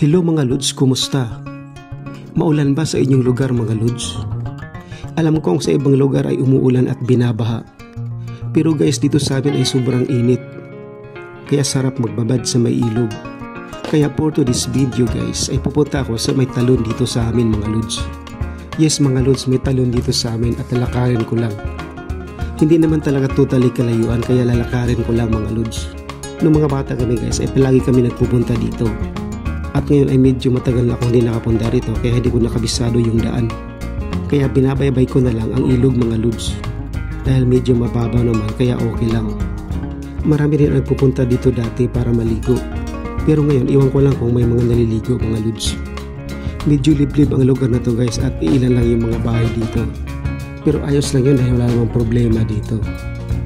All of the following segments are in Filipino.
Hello mga Lods, kumusta? Maulan ba sa inyong lugar mga Lods? Alam kong sa ibang lugar ay umuulan at binabaha. Pero guys, dito sa amin ay sobrang init. Kaya sarap magbabad sa may ilog. Kaya for to this video guys, ay pupunta ako sa may talon dito sa amin mga Lods. Yes mga Lods, may talon dito sa amin at lalakarin ko lang. Hindi naman talaga totally kalayuan, kaya lalakarin ko lang mga Lods. Noong mga bata kami guys, ay palagi kami nagpupunta dito. At ngayon ay medyo matagal na akong hindi nakapunta rito, kaya hindi ko nakabisado yung daan. Kaya binabaybay ko na lang ang ilog mga Lods. Dahil medyo mababaw naman, kaya okay lang. Marami rin nagpupunta dito dati para maligo. Pero ngayon, iwan ko lang kung may mga naliligo mga Lods. Medyo liblib ang lugar na to guys, at ilan lang yung mga bahay dito. Pero ayos lang yun dahil wala namang problema dito.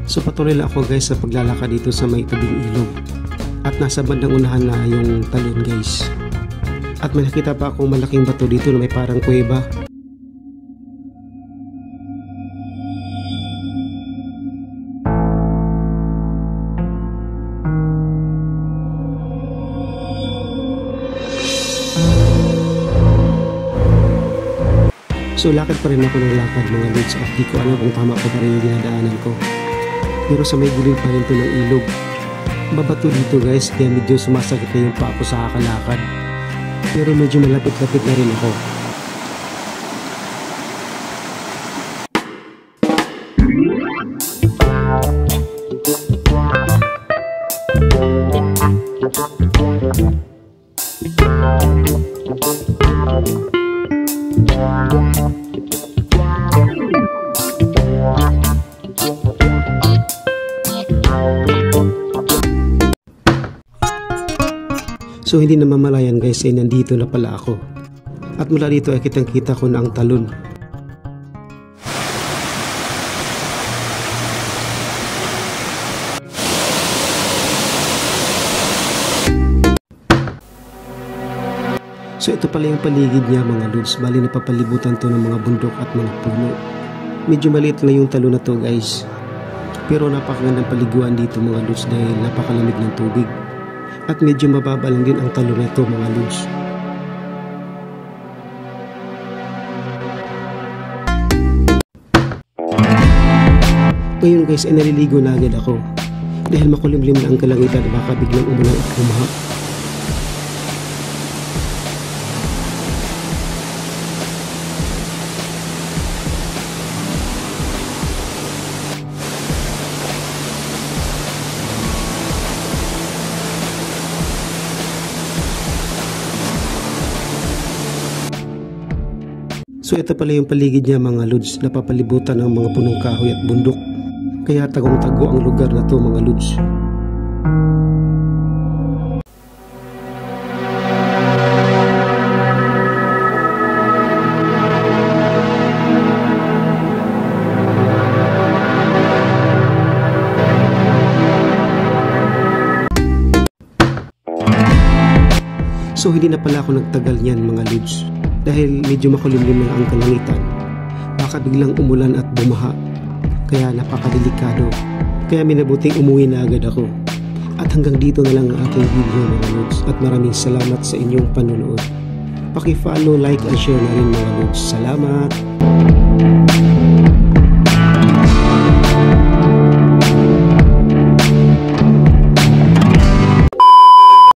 So patuloy lang ako guys sa paglalakad dito sa may tabing ilog. At nasa bandang unahan na yung talon guys. At may nakita pa akong malaking bato dito na may parang kuweba. So lakad pa rin ako ng lakad mga Lods, at di ko alam kung tama ko pa rin yung dinadaanan ko. Pero sa may gilid pa rin ito ng ilog. Mabato dito guys, kaya medyo sumasakit na yung paa ko sa kakalakad. Pero medyo malapit-lapit na rin ako. So hindi na mamalayan guys ay nandito na pala ako. At mula dito ay kitang kita ko na ang talon. So ito pala yung paligid niya mga Lods. Bali napapalibutan to ng mga bundok at mga puno. Medyo maliit na yung talon na to guys. Pero napakagandang paliguan dito mga Lods dahil napakalamig ng tubig. At medyo mababa lang din ang talon na ito mga Lods. Ngayon guys ay naliligo na agad ako. Dahil makulimlim na ang kalangitan, baka biglang umulan at bumaha. So ito pala yung paligid niya mga Lods, napapalibutan ng mga punong kahoy at bundok. Kaya tagong-tago ang lugar na to mga Lods. So hindi na pala ako nagtagal niyan mga Lods. Dahil medyo makulimlim na ang kalangitan, baka biglang umulan at bumaha. Kaya napakadelikado. Kaya minabuting umuwi na agad ako. At hanggang dito na lang ang aking video mga Lods. At maraming salamat sa inyong panonood. Paki-follow, like, and share na rin mga Lods. Salamat!